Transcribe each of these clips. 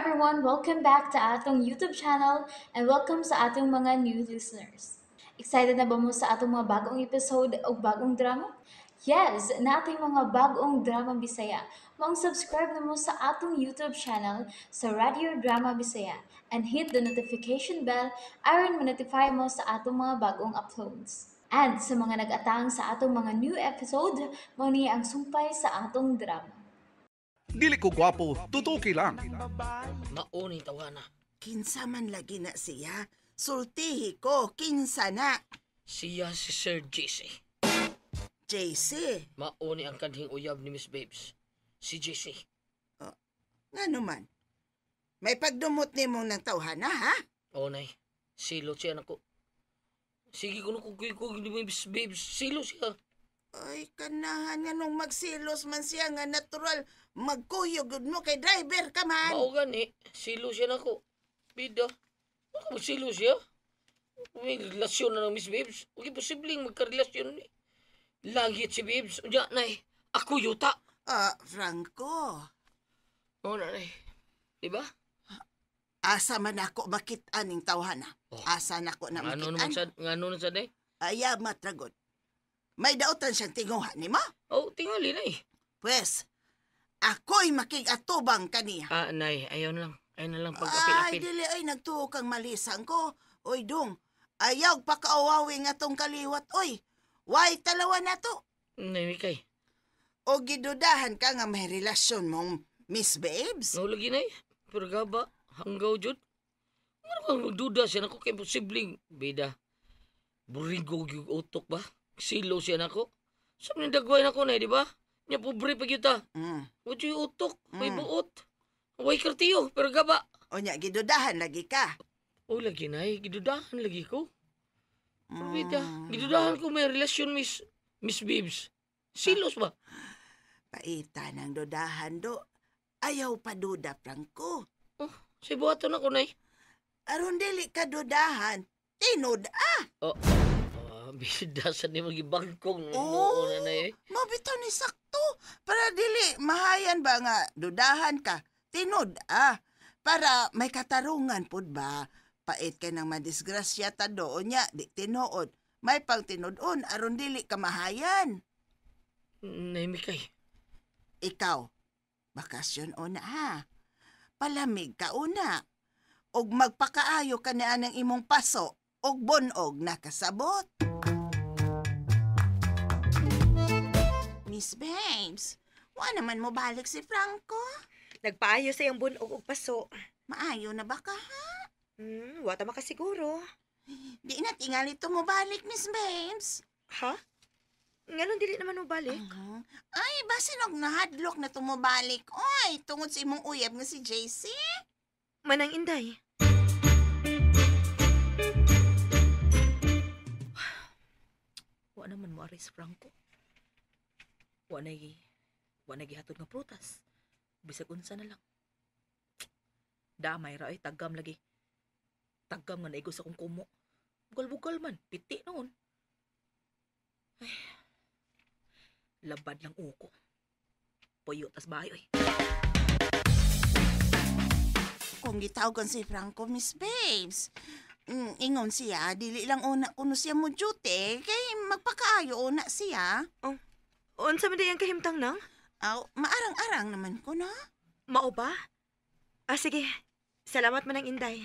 everyone, welcome back to atong YouTube channel and welcome sa atong mga new listeners. Excited na ba mo sa atong mga bagong episode o bagong drama? Yes, na ating mga bagong drama Bisaya. Mag-subscribe na mo sa atong YouTube channel sa Radio Drama Bisaya and hit the notification bell aron ma-notify mo sa atong mga bagong uploads. And sa mga nag-atang sa atong mga new episode, mo ni ang sumpay sa atong drama. Dili ko gwapo, tutuki lang. Mauni tawana. Kinsa man lagi na siya. Sultihi ko, kinsa na. Siya si Sir JC. JC, Mauni ang kanhing uyab ni Miss Babes. Si JC. nga naman. May pagdumot ni mong ng tawhana, ha? O nay, silo siya nako. Sige ko kung ni Miss Babes. Silo siya. Ay, kanahan nga nung magsilos man siya nga natural. Magkuyog mo kay driver ka man. Mao gani, silo siya nako. Bida. Baka magsilo siya. May relasyon na ng Miss Babes. Huwag posibleng magkarelasyon ni. Langit si Babes. Unya, nay. Ako yuta. Franco. O nay. Diba? Asa man ako makita ning tawhana. Oh. Asa na ako na Ano naman makitaan. sa, ano sa day? Ayamat ragot. May dautan siyang tinguhan ni mo? Oh, tingali na eh. Pwes, ako'y makigatubang kaniya. Nay, ayaw na lang. Ayaw na lang Ay, pag-apil-apil. dili ay nagtuo kang malisang ko. Oy, dong, ayaw pa kaawawi nga tong kaliwat. Oy, why talawa na to? Nay, Mikay. O gidudahan ka nga may relasyon mong Miss Babes? Nahulagi na eh. Pero gaba, hanggaw jud. Ano kang magduda siya nako kay posibleng bida. Burigo yung utok ba? Silo siya nako. Sa mga dagway nako na, di ba? Nya pobre pa kita. Mm. Wad yung utok, may Mm. buot. Way kartiyo, pero gaba. O nya, gidudahan lagi ka. O lagi na eh, gidudahan lagi ko. Pero Mm. bida, gidudahan ko may relasyon Miss Babes. Silos ba? Paita ng dudahan do. Ayaw pa duda, Franco. Oh, si buhaton ako na eh. Aron dili ka dudahan. Tinud, Bida sa ni magibangkong. Oo. Na eh. mabitaw ni sakto. Para dili, mahayan ba nga dudahan ka. Tinud, para may katarungan pud ba. Pait kay nang madisgrasya ta doon niya, di tinuod. May pang tinudon, aron dili ka mahayan. Nay, Mikay. Ikaw, bakasyon una Palamig ka una. Og magpakaayo ka na ng imong paso, og bonog nakasabot. Miss Babes, wa naman mo balik si Franco. Nagpaayo sa iyang bunog og paso. Maayo na ba ka, ha? Wata makasiguro. Di na tingali mo balik, Miss Babes. Ha? Ngayon dili naman mo balik. Ay, basin og nahadlok na tumubalik. Oy, tungod sa imong uyab nga si JC. Manang Inday. Wa naman mo aris Franco. Wa na gihatod nga prutas. Bisag unsa na lang. Damay ra ay tagam lagi. Tagam nga naigo sa kong kumo. Bugal-bugal man, piti noon. Ay, labad lang uko. Puyo tas bayo eh. Kung gitawgan si Franco, Miss Babes. Ingon siya, dili lang una kuno siya mo duty, kay magpakaayo una siya. Unsa man dayang kahimtang nang? Aw, maarang-arang naman ko na. Mao ba? Sige. Salamat manang Inday.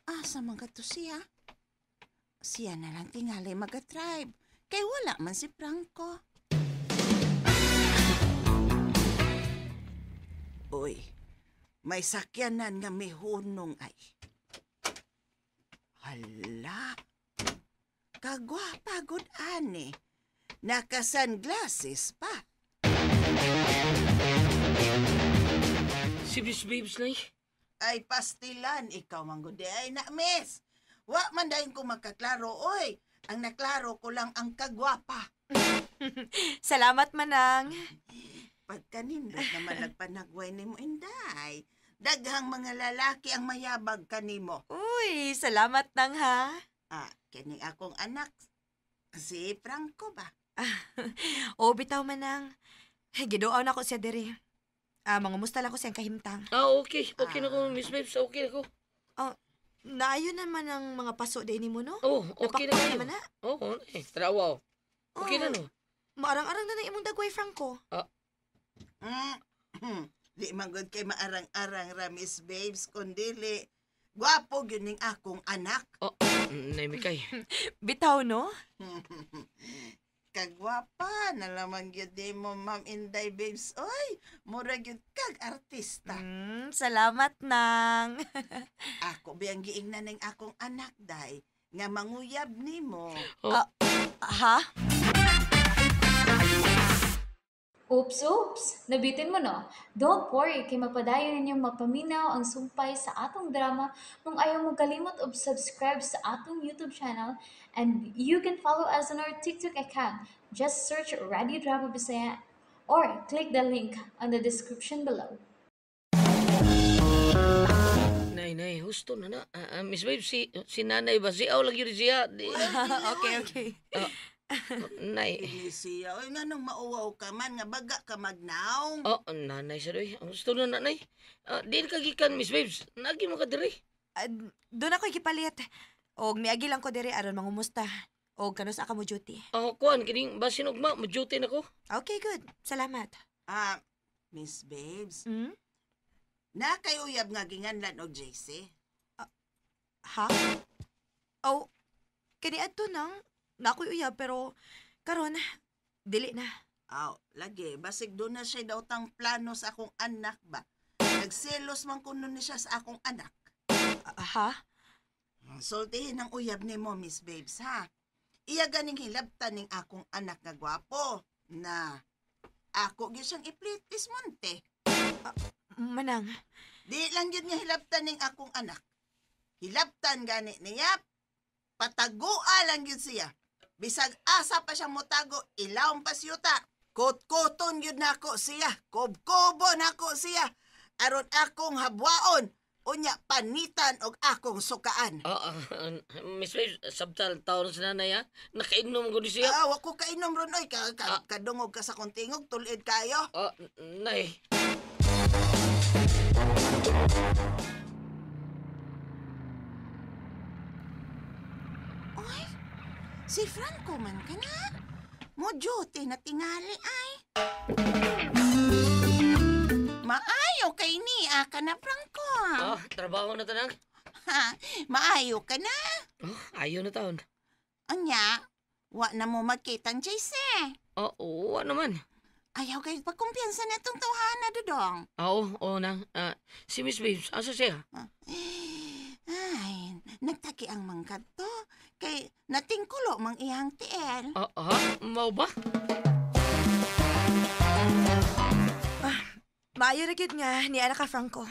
Asa man to siya? Siya na lang tingali mag-drive, kay wala man si Franco. Uy, may sakyanan nga may hunong ay. Hala, kagwapa gud ani. Naka-sunglasses pa. Si Miss Babes na eh. Ay, pastilan, ikaw manggudi. Ay, na, miss. Wa man dahin ko magkaklaro, oy. Ang naklaro ko lang ang kagwapa. Salamat manang. Pagkanindot naman nagpanagway ni mo, Inday. Daghang mga lalaki ang mayabag kanimo. Uy, salamat nang ha. Kini akong anak. Si Franco ba? O bitaw manang. Gidoon ako siya diri. Mangumusta lang ko siyang kahimtang. Okay. Okay na ko, Miss Babes. Okay na ko. Naayon naman ang mga paso din mo, no? Oh, okay na Napakpan kayo. naman na. Oo, trawaw. Okay na, no? Maarang-arang na imong dagway, Franco. Di manggod kay maarang-arang ra, Miss Babes, kundili. Gwapo gyud ning akong anak. Nay Mikay. Bitaw, no? Kagwapa na lamang gyud ni mo, Ma'am Inday Babes. Oy, mura gyud kag artista. Salamat nang. Ako biyang giingnan ning akong anak, day, nga manguyab nimo. Ha? Oops! Nabitin mo no? Don't worry, kay mapadayon ninyong mapaminaw ang sumpay sa atong drama kung ayaw mo kalimot og subscribe sa atong YouTube channel and you can follow us on our TikTok account. Just search Radio Drama Bisaya or click the link on the description below. Nay, husto na na. Miss Babes, si nanay ba? Si lang yun siya. Okay. Nay. Dili siya. Oy, nga nung mauwaw ka man, nga baga ka magnaw. Nanay siya doy. Gusto na nanay. Di ka gikan, Miss Babes. Nagi mo ka diri. Doon ako ikipalit. Og miagi lang ko diri aron mangumusta. Og kanus aka mo duty. Kuan, kining basin ugma, maduty na ko. Okay, good. Salamat. Miss Babes, Hmm? na kay uyab nga ginganlan og JC. Ha? Kani adto nang nakoy uyab pero karon dili na. Lagi, basig doon na siya daw tang plano sa akong anak ba? Nagselos man kuno ni siya sa akong anak. Ha? Sultihin ang uyab ni mo, Miss Babes, ha? Iya ganing hilabtan ning akong anak nga gwapo na ako gyud siyang iplitis monte. Manang. Di lang yun nga hilabtan ning akong anak. Hilabtan gani niya, patagua lang yun siya. Bisag asa pa siya motago, ilawang pa siyuta. Kot-koton yun nako siya, kob-kobo nako siya. Aron akong habwaon, unya panitan og akong sukaan. Miss Babes, sabtal taon sa nanay ha. Nakainom ko di siya. Wa ko kainom ron, oy. Kadungog ka sa kontingog, tulid kayo. Nay. Oy, si Franco man ka na. Mo duty na tingali ay. Maayo kay ni ka na, Franco. Trabaho na tanang. Maayo ka na. Ayaw na taon. Anya, wa na mo magkitang JC. Oo naman. Ayaw kayo pagkumpiyansa na itong tawhana, Dudong. Oo nang. Si Miss Babes, asa siya? Ay, nagtaki ang mangkat to. Kay natingkulo mang iyang tiel. Mau ba? Maayo ra gyud nga ni ana ka Franco.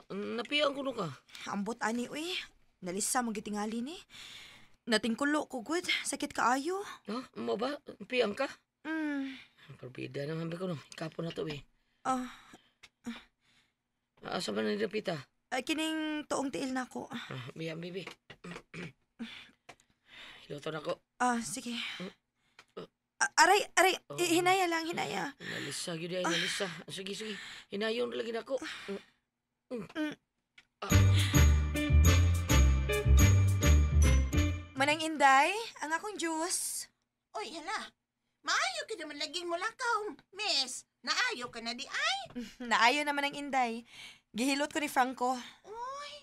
Napiyang ko ka. Ambot ani uy. Nalisa mo gitingali ni. Natingkulo ko good. Sakit kaayo. Mau ba? Piyang ka? Perbida naman ba ko no? Ikapo na to eh. Asa ba na nilapita? Kining tuong tiil na ko. Biyang bibi. Hiloto na ko. Sige. Aray. Hinaya lang, hinaya. Nalisa, yun ay nalisa. Sige. Hinayon lagi na ko. Manang Inday, ang akong juice. Oy, hala. Maayo ka naman laging mulakaw, miss. Naayo ka na di ay. Naayo naman ang Inday. Gihilot ko ni Franco. Oy,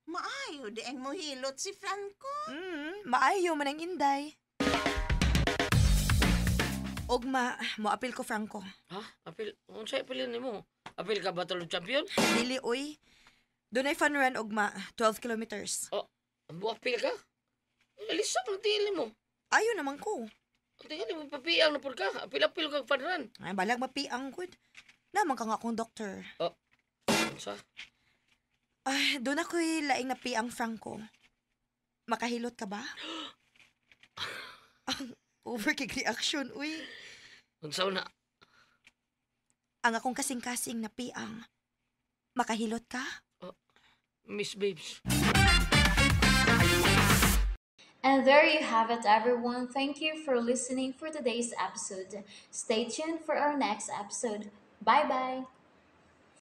maayo di ang muhilot si Franco. Maayo man ang Inday. Ogma, moapil ko Franco. Apil? Unsay apilin ni mo? Apil ka Battle of Champion? Dili, uy. Doon ay fun run, Ogma. 12 kilometers. Apil ka? Alisa mo, tili mo. Ayo naman ko. Tingnan mo, papiyang na po ka. Apil-apil ka panran. Ay, balag mapiang good. Naman ka nga akong doktor. Sa? Doon ako'y laing na piang Franco. Makahilot ka ba? Ang overkick reaction, uy. Unsaw na? Ang akong kasing-kasing na piang. Makahilot ka? Miss Babes. And there you have it, everyone. Thank you for listening for today's episode. Stay tuned for our next episode. Bye bye.